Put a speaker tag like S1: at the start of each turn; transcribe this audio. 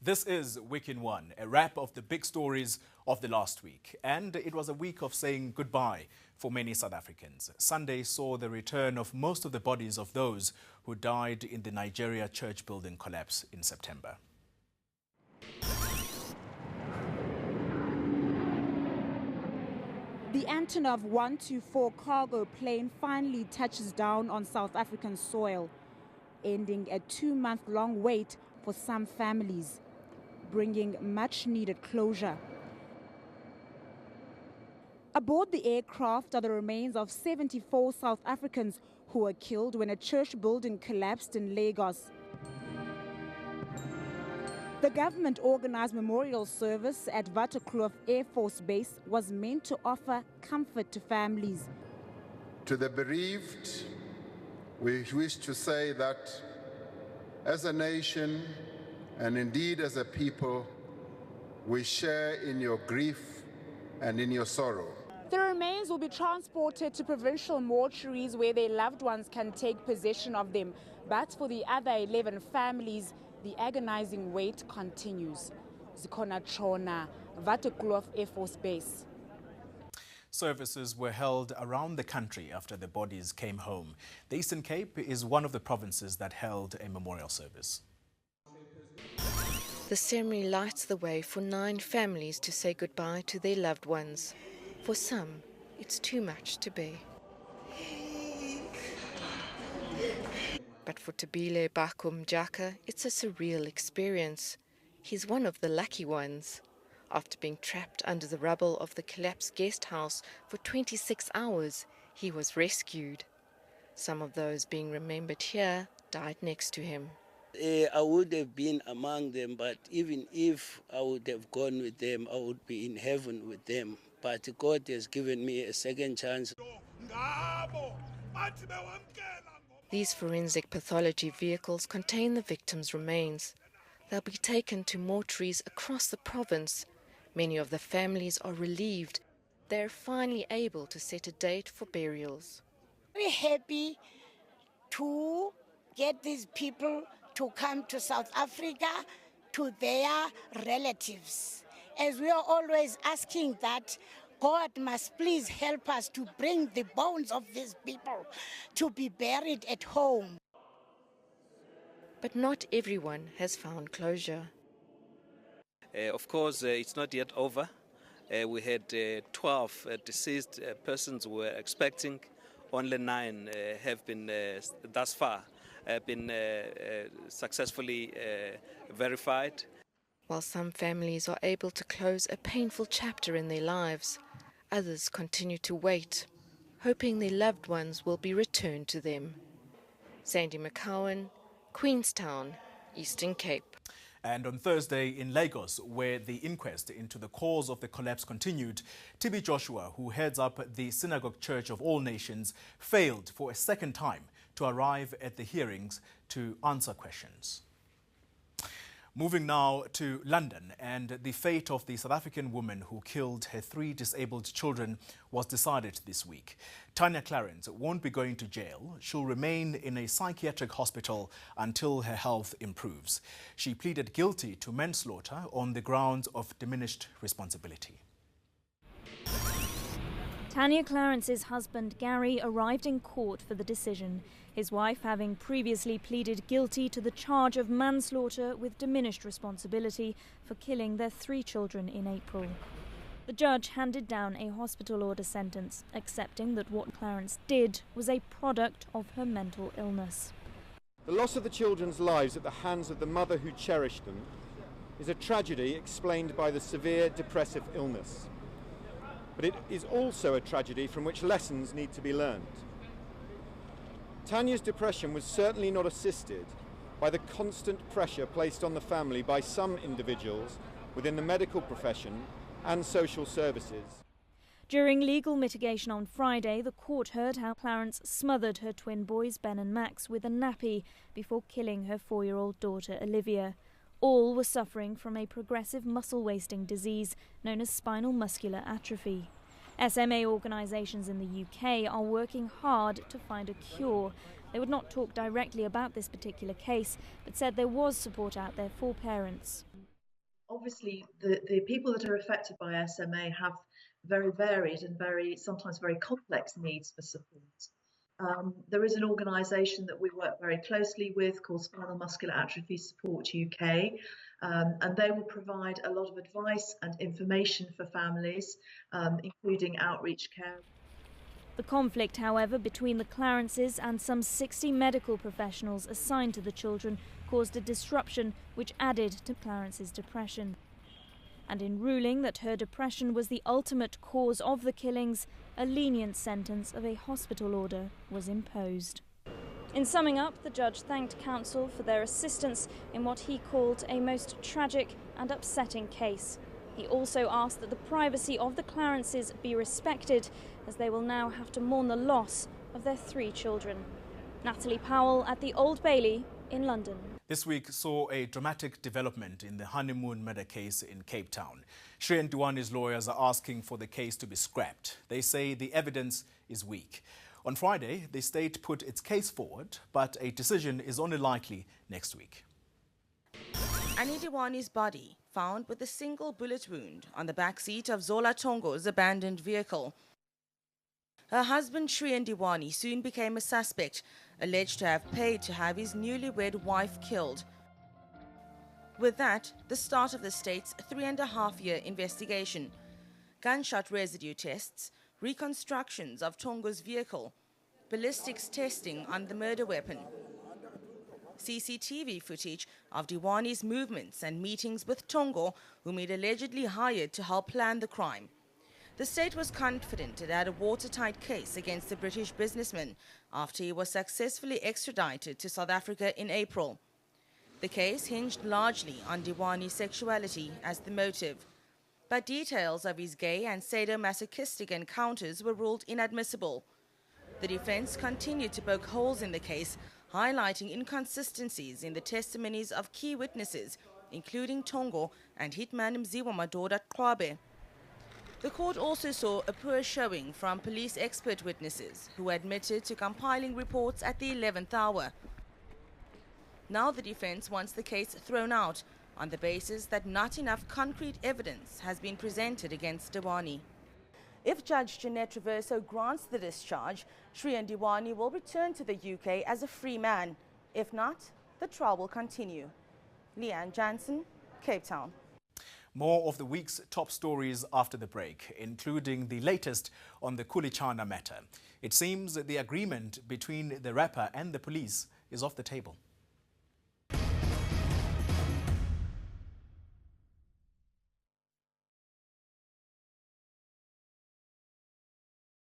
S1: This is Week in One, a wrap of the big stories of the last week. And it was a week of saying goodbye for many South Africans. Sunday saw the return of most of the bodies of those who died in the Nigeria church building collapse in September.
S2: The Antonov 124 cargo plane finally touches down on South African soil, ending a 2-month-long wait for some families, bringing much-needed closure. Aboard the aircraft are the remains of 74 South Africans who were killed when a church building collapsed in Lagos. The government-organized memorial service at Waterkloof Air Force Base was meant to offer comfort to families.
S3: To the bereaved, we wish to say that as a nation, and indeed as a people, we share in your grief and in your sorrow.
S2: The remains will be transported to provincial mortuaries where their loved ones can take possession of them. But for the other 11 families, the agonizing wait continues. Zikhona Chona, Waterkloof Air Force Base.
S1: Services were held around the country after the bodies came home. The Eastern Cape is one of the provinces that held a memorial service.
S4: The ceremony lights the way for 9 families to say goodbye to their loved ones. For some, it's too much to bear. But for Tabile Bakum Jaka, it's a surreal experience. He's one of the lucky ones. After being trapped under the rubble of the collapsed guest house for 26 hours, he was rescued. Some of those being remembered here died next to him.
S5: I would have been among them, but even if I would have gone with them, I would be in heaven with them. But God has given me a second chance.
S4: These forensic pathology vehicles contain the victims' remains. They'll be taken to mortuaries across the province. Many of the families are relieved. They're finally able to set a date for burials.
S6: We're happy to get these people to come to South Africa, to their relatives. As we are always asking that God must please help us to bring the bones of these people to be buried at home.
S4: But not everyone has found closure.
S7: Of course, it's not yet over. We had 12 deceased persons we were expecting. Only 9 have been, thus far, been successfully verified.
S4: While some families are able to close a painful chapter in their lives, others continue to wait, hoping their loved ones will be returned to them. Sandy McCowan, Queenstown, Eastern Cape.
S1: And on Thursday in Lagos, where the inquest into the cause of the collapse continued, TB Joshua, who heads up the Synagogue Church of All Nations, failed for a second time to arrive at the hearings to answer questions. Moving now to London, and the fate of the South African woman who killed her 3 disabled children was decided this week. Tanya Clarence won't be going to jail. She'll remain in a psychiatric hospital until her health improves. She pleaded guilty to manslaughter on the grounds of diminished responsibility.
S8: Tanya Clarence's husband Gary arrived in court for the decision, his wife having previously pleaded guilty to the charge of manslaughter with diminished responsibility for killing their 3 children in April. The judge handed down a hospital order sentence, accepting that what Clarence did was a product of her mental illness.
S9: The loss of the children's lives at the hands of the mother who cherished them is a tragedy explained by the severe depressive illness. But it is also a tragedy from which lessons need to be learned. Tanya's depression was certainly not assisted by the constant pressure placed on the family by some individuals within the medical profession and social services.
S8: During legal mitigation on Friday, the court heard how Clarence smothered her twin boys Ben and Max with a nappy before killing her 4-year-old daughter Olivia. All were suffering from a progressive muscle wasting disease known as spinal muscular atrophy. SMA organisations in the UK are working hard to find a cure. They would not talk directly about this particular case, but said there was support out there for parents.
S10: obviously the people that are affected by SMA have very varied and sometimes very complex needs for support. There is an organisation that we work very closely with called Spinal Muscular Atrophy Support UK, and they will provide a lot of advice and information for families, including outreach care.
S8: The conflict, however, between the Clarences and some 60 medical professionals assigned to the children caused a disruption which added to Clarence's depression. And in ruling that her depression was the ultimate cause of the killings, a lenient sentence of a hospital order was imposed. In summing up, the judge thanked counsel for their assistance in what he called a most tragic and upsetting case. He also asked that the privacy of the Clarences be respected, as they will now have to mourn the loss of their 3 children. Natalie Powell at the Old Bailey in London.
S1: This week saw a dramatic development in the honeymoon murder case in Cape Town. Shrien Dewanis lawyers are asking for the case to be scrapped. They say the evidence is weak. On Friday, the state put its case forward, but a decision is only likely next week.
S11: Annie Dewanis' body found with a single bullet wound on the back seat of Zola Tongo's abandoned vehicle. Her husband Shrien Dewanis soon became a suspect, alleged to have paid to have his newlywed wife killed. With that, the start of the state's 3.5-year investigation. Gunshot residue tests, reconstructions of Tongo's vehicle, ballistics testing on the murder weapon, CCTV footage of Dewanis' movements and meetings with Tongo, whom he'd allegedly hired to help plan the crime. The state was confident it had a watertight case against the British businessman after he was successfully extradited to South Africa in April. The case hinged largely on Dewanis' sexuality as the motive, but details of his gay and sadomasochistic encounters were ruled inadmissible. The defense continued to poke holes in the case, highlighting inconsistencies in the testimonies of key witnesses, including Tongo and hitman Mziwa Madoda Kwabe. The court also saw a poor showing from police expert witnesses who admitted to compiling reports at the 11th hour. Now the defense wants the case thrown out on the basis that not enough concrete evidence has been presented against Dewanis. If Judge Jeanette Traverso grants the discharge, Shrien Dewanis will return to the UK as a free man. If not, the trial will continue. Leanne Jansen, Cape Town.
S1: More of the week's top stories after the break, including the latest on the Kulichana matter. It seems that the agreement between the rapper and the police is off the table.